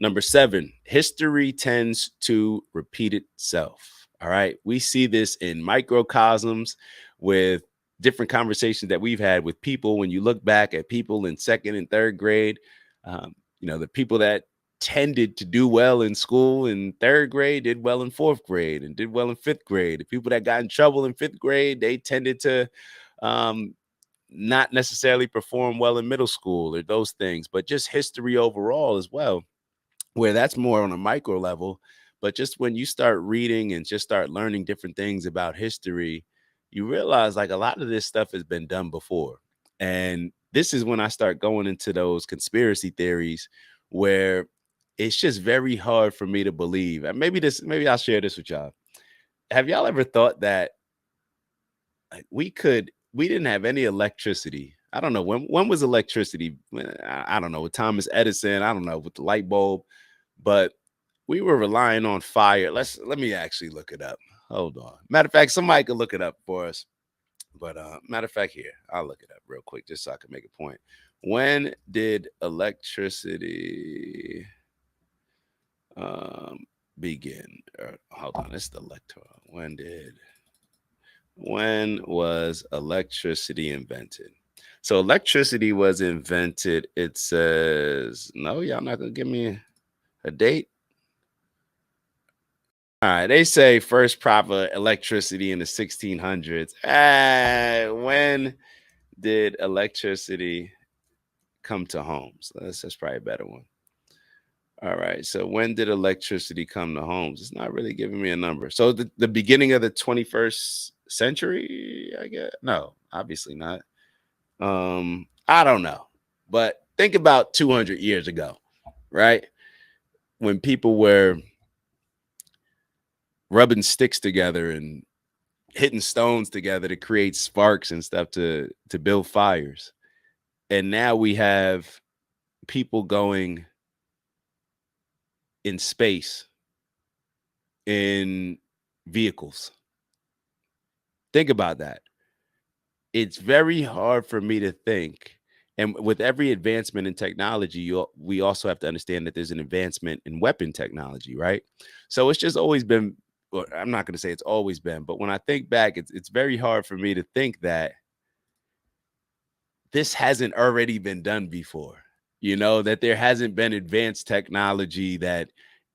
Number seven, history tends to repeat itself. All right. We see this in microcosms with different conversations that we've had with people. When you look back at people in second and third grade, the people that tended to do well in school in third grade did well in fourth grade and did well in fifth grade. The people that got in trouble in fifth grade, they tended to um, not necessarily perform well in middle school or those things, but just history overall as well, where that's more on a micro level. But just when you start reading and just start learning different things about history, you realize like a lot of this stuff has been done before. And this is when I start going into those conspiracy theories where it's just very hard for me to believe. And maybe I'll share this with y'all. Have y'all ever thought that like we didn't have any electricity? I don't know when was electricity? I don't know, with Thomas Edison, I don't know, with the light bulb, but we were relying on fire. Let me actually look it up. Hold on. Matter of fact, somebody could look it up for us. But matter of fact, here, I'll look it up real quick just so I can make a point. When did electricity um begin? Hold on, it's the electron. When was electricity invented? So electricity was invented, it says, no, y'all not gonna give me a date. All right, they say first proper electricity in the 1600s. When did electricity come to homes? That's probably a better one. All right, so when did electricity come to homes? It's not really giving me a number. So the beginning of the 21st century, I guess. No, obviously not. I don't know. But think about 200 years ago, right? When people were rubbing sticks together and hitting stones together to create sparks and stuff to build fires. And now we have people going in space in vehicles. Think about that. It's very hard for me to think. And with every advancement in technology, we also have to understand that there's an advancement in weapon technology, right? So it's just always been, well, I'm not going to say it's always been, but when I think back, it's very hard for me to think that this hasn't already been done before. That there hasn't been advanced technology that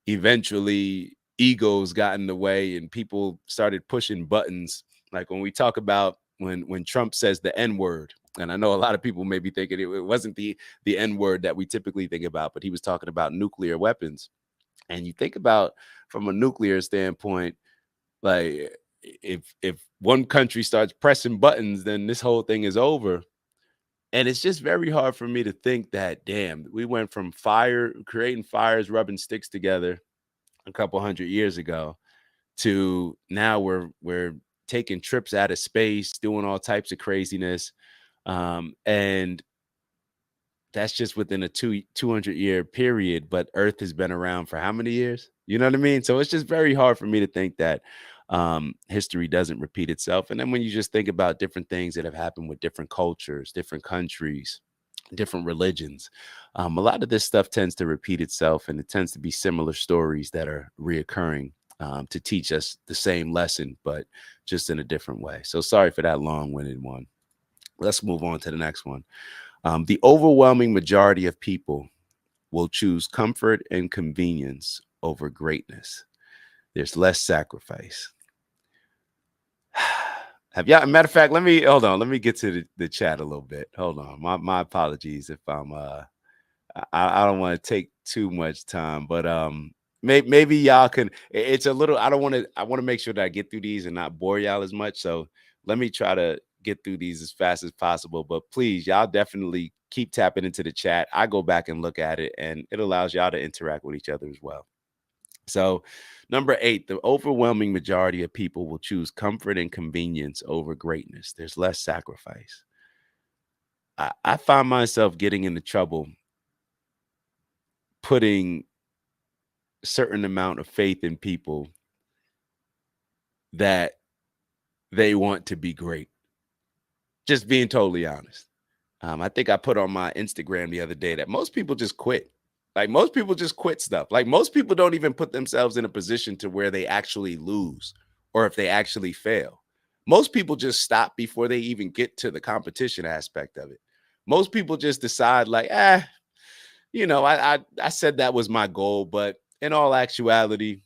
eventually egos got in the way and people started pushing buttons. Like when we talk about when Trump says the N word, and I know a lot of people may be thinking it wasn't the N word that we typically think about, but he was talking about nuclear weapons. And you think about from a nuclear standpoint, like if one country starts pressing buttons, then this whole thing is over. And it's just very hard for me to think that, damn, we went from creating fires, rubbing sticks together a couple hundred years ago to now we're taking trips out of space, doing all types of craziness. And that's just within a 200-year period. But Earth has been around for how many years? You know what I mean? So it's just very hard for me to think that history doesn't repeat itself. And then when you just think about different things that have happened with different cultures, different countries, different religions, a lot of this stuff tends to repeat itself, and it tends to be similar stories that are reoccurring to teach us the same lesson, but just in a different way. So sorry for that long-winded one. Let's move on to the next one. The overwhelming majority of people will choose comfort and convenience over greatness. There's less sacrifice. Have y'all, matter of fact, let me hold on. Let me get to the chat a little bit. Hold on. My apologies if I don't want to take too much time, but maybe y'all can, it's a little, I want to make sure that I get through these and not bore y'all as much. So let me try to get through these as fast as possible. But please, y'all definitely keep tapping into the chat. I go back and look at it, and it allows y'all to interact with each other as well. So, number 8, the overwhelming majority of people will choose comfort and convenience over greatness. There's less sacrifice. I find myself getting into trouble putting a certain amount of faith in people that they want to be great. Just being totally honest. I think I put on my Instagram the other day that most people just quit. Like most people just quit stuff. Like most people don't even put themselves in a position to where they actually lose or if they actually fail. Most people just stop before they even get to the competition aspect of it. Most people just decide like, I said that was my goal, but in all actuality,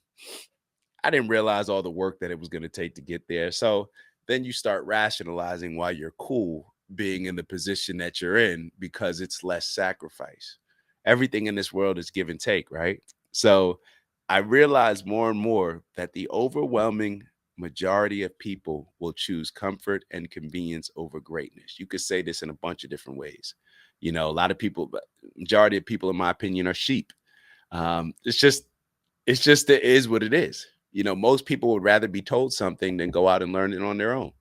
I didn't realize all the work that it was going to take to get there. So then you start rationalizing why you're cool being in the position that you're in because it's less sacrifice. Everything in this world is give and take, right? So I realize more and more that the overwhelming majority of people will choose comfort and convenience over greatness. You could say this in a bunch of different ways. A lot of people, but majority of people, in my opinion, are sheep. It's just it is what it is. Most people would rather be told something than go out and learn it on their own.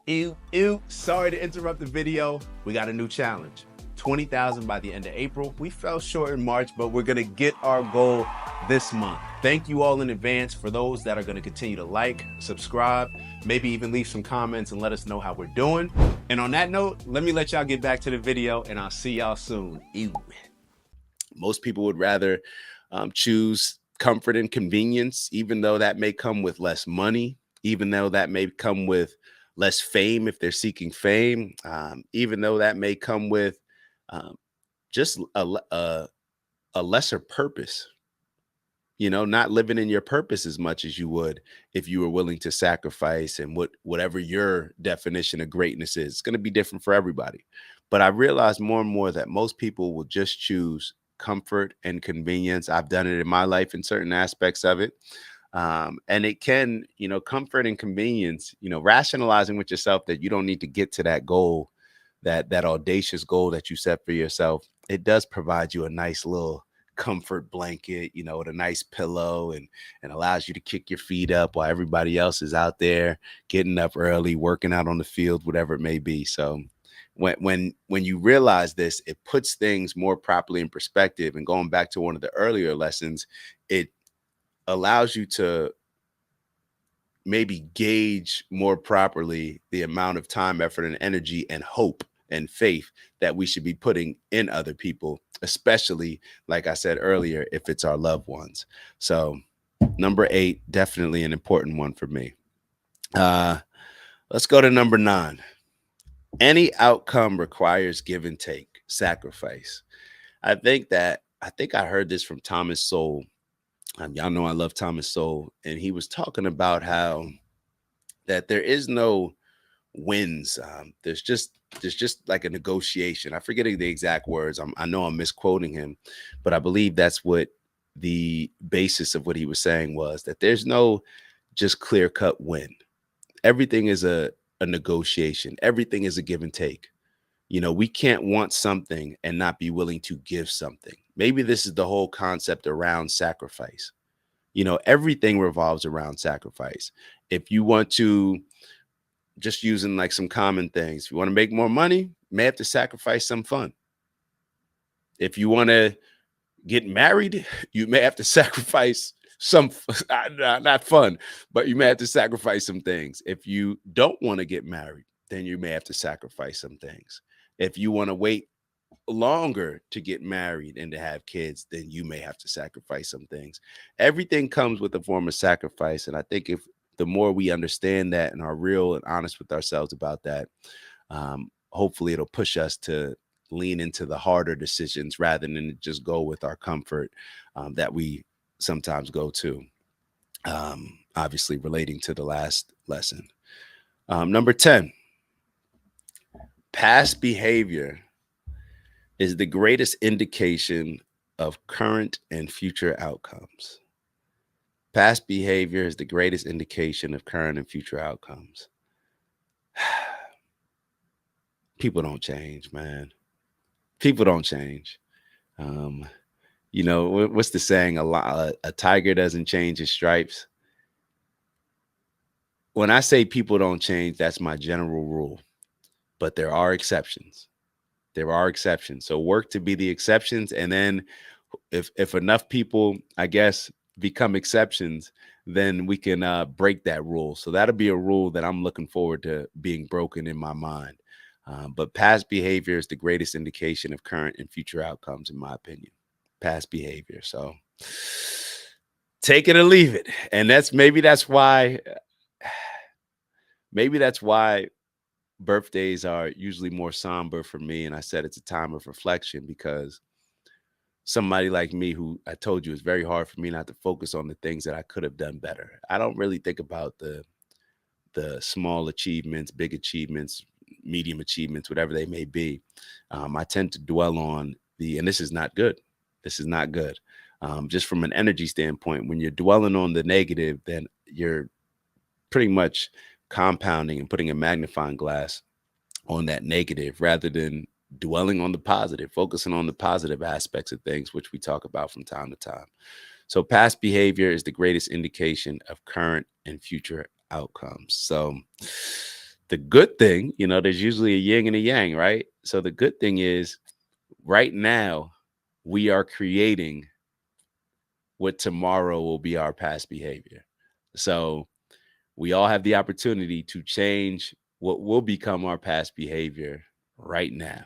Ew. Sorry to interrupt the video. We got a new challenge. 20,000 by the end of April. We fell short in March, but we're going to get our goal this month. Thank you all in advance for those that are going to continue to like, subscribe, maybe even leave some comments and let us know how we're doing. And on that note, let me let y'all get back to the video and I'll see y'all soon. Ew. Most people would rather choose comfort and convenience, even though that may come with less money, even though that may come with less fame if they're seeking fame, even though that may come with just a lesser purpose, not living in your purpose as much as you would if you were willing to sacrifice and whatever your definition of greatness is. It's going to be different for everybody. But I realize more and more that most people will just choose comfort and convenience. I've done it in my life in certain aspects of it. And it can, comfort and convenience, rationalizing with yourself that you don't need to get to that goal, that audacious goal that you set for yourself. It does provide you a nice little comfort blanket, with a nice pillow and allows you to kick your feet up while everybody else is out there getting up early, working out on the field, whatever it may be. So when you realize this, it puts things more properly in perspective. And going back to one of the earlier lessons, it allows you to maybe gauge more properly the amount of time, effort, and energy and hope and faith that we should be putting in other people, especially, like I said earlier, if it's our loved ones. So number 8, definitely an important one for me. Let's go to number 9. Any outcome requires give and take, sacrifice. I think I heard this from Thomas Sowell. Y'all know I love Thomas Sowell, and he was talking about how that there is no wins. There's just like a negotiation. I forget the exact words. I know I'm misquoting him, but I believe that's what the basis of what he was saying was, that there's no just clear cut win. Everything is a negotiation. Everything is a give and take. We can't want something and not be willing to give something. Maybe this is the whole concept around sacrifice. Everything revolves around sacrifice. If you want to, just using like some common things, if you want to make more money, you may have to sacrifice some fun. If you want to get married, you may have to sacrifice some, not fun, but you may have to sacrifice some things. If you don't want to get married, then you may have to sacrifice some things. If you want to wait longer to get married and to have kids, then you may have to sacrifice some things. Everything comes with a form of sacrifice. And I think if the more we understand that and are real and honest with ourselves about that, hopefully it'll push us to lean into the harder decisions rather than just go with our comfort that we sometimes go to. Obviously relating to the last lesson. Number 10, past behavior is the greatest indication of current and future outcomes. Past behavior is the greatest indication of current and future outcomes. People don't change, man. People don't change. What's the saying? A tiger doesn't change his stripes. When I say people don't change, that's my general rule. But there are exceptions. There are exceptions. So work to be the exceptions. And then if enough people, I guess, become exceptions, then we can break that rule. So that'll be a rule that I'm looking forward to being broken in my mind. But past behavior is the greatest indication of current and future outcomes, in my opinion. past behavior. So take it or leave it. And maybe that's why birthdays are usually more somber for me. And I said it's a time of reflection because somebody like me, who I told you, it's very hard for me not to focus on the things that I could have done better. I don't really think about the small achievements, big achievements, medium achievements, whatever they may be. I tend to dwell on and this is not good. This is not good. Just from an energy standpoint, when you're dwelling on the negative, then you're pretty much compounding and putting a magnifying glass on that negative rather than dwelling on the positive, focusing on the positive aspects of things, which we talk about from time to time. So past behavior is the greatest indication of current and future outcomes. So the good thing, there's usually a yin and a yang, right? So the good thing is right now we are creating what tomorrow will be our past behavior. So we all have the opportunity to change what will become our past behavior right now,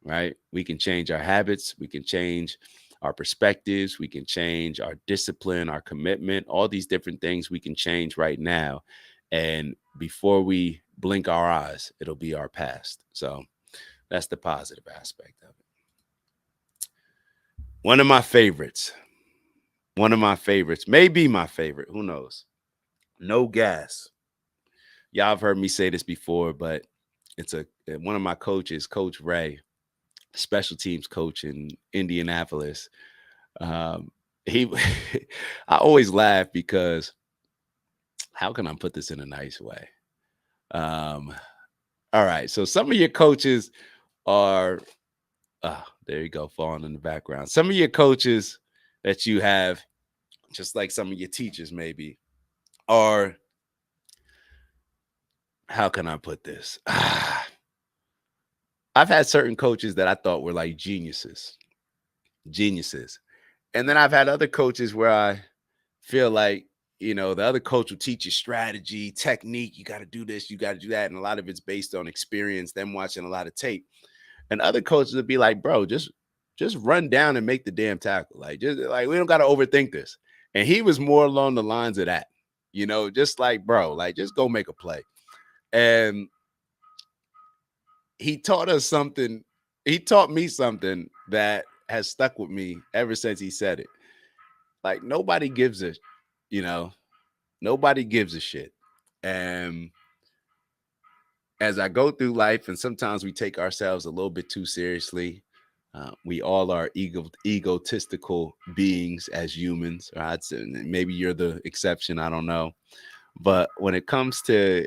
right? We can change our habits. We can change our perspectives. We can change our discipline, our commitment, all these different things we can change right now. And before we blink our eyes, it'll be our past. So that's the positive aspect of it. One of my favorites, maybe my favorite, who knows? No gas. Y'all have heard me say this before, but it's one of my coaches, Coach Ray, special teams coach in Indianapolis. He, I always laugh because how can I put this in a nice way? All right. So some of your coaches are, there you go, falling in the background. Some of your coaches that you have, just like some of your teachers maybe, are, how can I put this? I've had certain coaches that I thought were like geniuses. And then I've had other coaches where I feel like, the other coach will teach you strategy, technique. You got to do this, you got to do that. And a lot of it's based on experience, them watching a lot of tape. And other coaches would be like, bro, just run down and make the damn tackle. Like, just like, we don't got to overthink this. And he was more along the lines of that, just like, bro, like, just go make a play. And he taught us something. He taught me something that has stuck with me ever since he said it. Like, nobody gives a shit. And as I go through life, and sometimes we take ourselves a little bit too seriously. We all are egotistical beings as humans. Right? Maybe you're the exception. I don't know. But when it comes to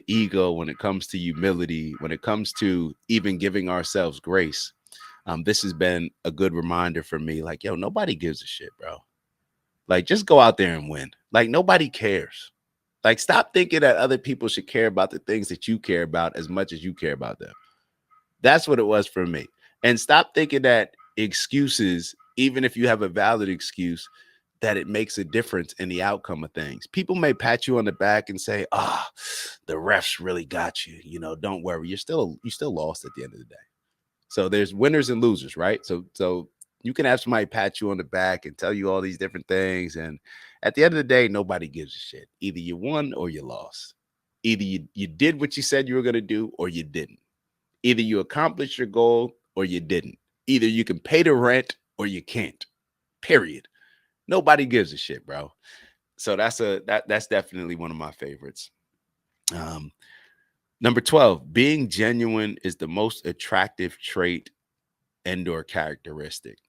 ego, when it comes to humility, when it comes to even giving ourselves grace, this has been a good reminder for me. Like, yo, nobody gives a shit, bro. Like, just go out there and win. Like, nobody cares. Like, stop thinking that other people should care about the things that you care about as much as you care about them. That's what it was for me. And stop thinking that excuses, even if you have a valid excuse, that it makes a difference in the outcome of things. People may pat you on the back and say, the refs really got you. Don't worry. You still lost at the end of the day. So there's winners and losers, right? So you can have somebody pat you on the back and tell you all these different things. And at the end of the day, nobody gives a shit. Either you won or you lost. Either you did what you said you were going to do or you didn't. Either you accomplished your goal or you didn't. Either you can pay the rent or you can't. Period. Nobody gives a shit, bro. So that's definitely one of my favorites. Number 12, being genuine is the most attractive trait and/or characteristic.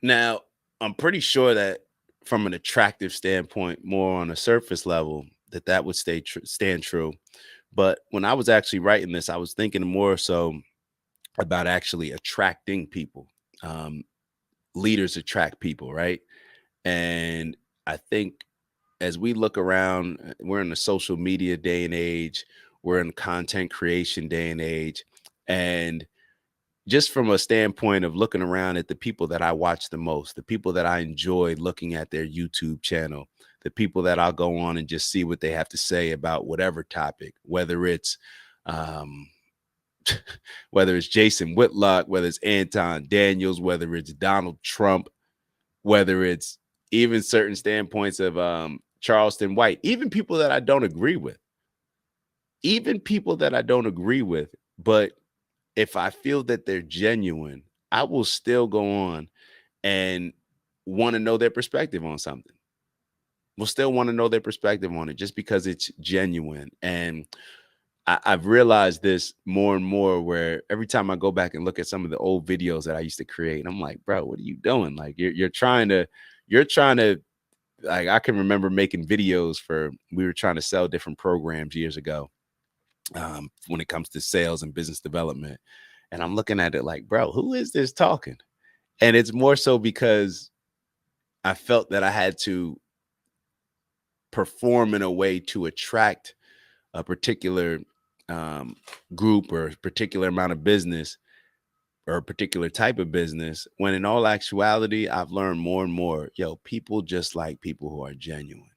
Now, I'm pretty sure that from an attractive standpoint, more on a surface level, that would stand true. But when I was actually writing this, I was thinking more so about actually attracting people. Leaders attract people, right? And I think as we look around, we're in the social media day and age, we're in content creation day and age. And just from a standpoint of looking around at the people that I watch the most, the people that I enjoy looking at their YouTube channel, the people that I'll go on and just see what they have to say about whatever topic, whether it's whether it's Jason Whitlock, whether it's Anton Daniels, whether it's Donald Trump, whether it's even certain standpoints of Charleston White, even people that I don't agree with, but if I feel that they're genuine, I will still go on and want to know their perspective on something. We'll still want to know their perspective on it just because it's genuine. And I've realized this more and more where every time I go back and look at some of the old videos that I used to create, I'm like, bro, what are you doing? Like you're trying to, like, I can remember making videos we were trying to sell different programs years ago, when it comes to sales and business development. And I'm looking at it like, bro, who is this talking? And it's more so because I felt that I had to perform in a way to attract a particular group or a particular amount of business or a particular type of business, when in all actuality, I've learned more and more, people just like people who are genuine.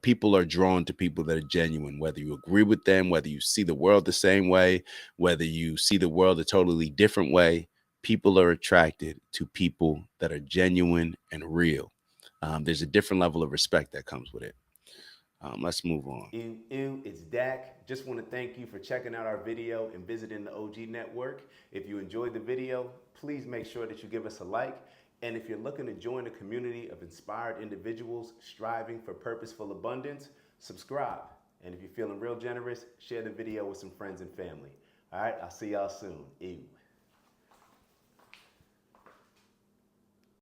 People are drawn to people that are genuine, whether you agree with them, whether you see the world the same way, whether you see the world a totally different way. People are attracted to people that are genuine and real. There's a different level of respect that comes with it. Let's move on. Ew, it's Dak. Just want to thank you for checking out our video and visiting the OG Network. If you enjoyed the video, please make sure that you give us a like. And if you're looking to join a community of inspired individuals striving for purposeful abundance, subscribe. And if you're feeling real generous, share the video with some friends and family. All right, I'll see y'all soon. Ew.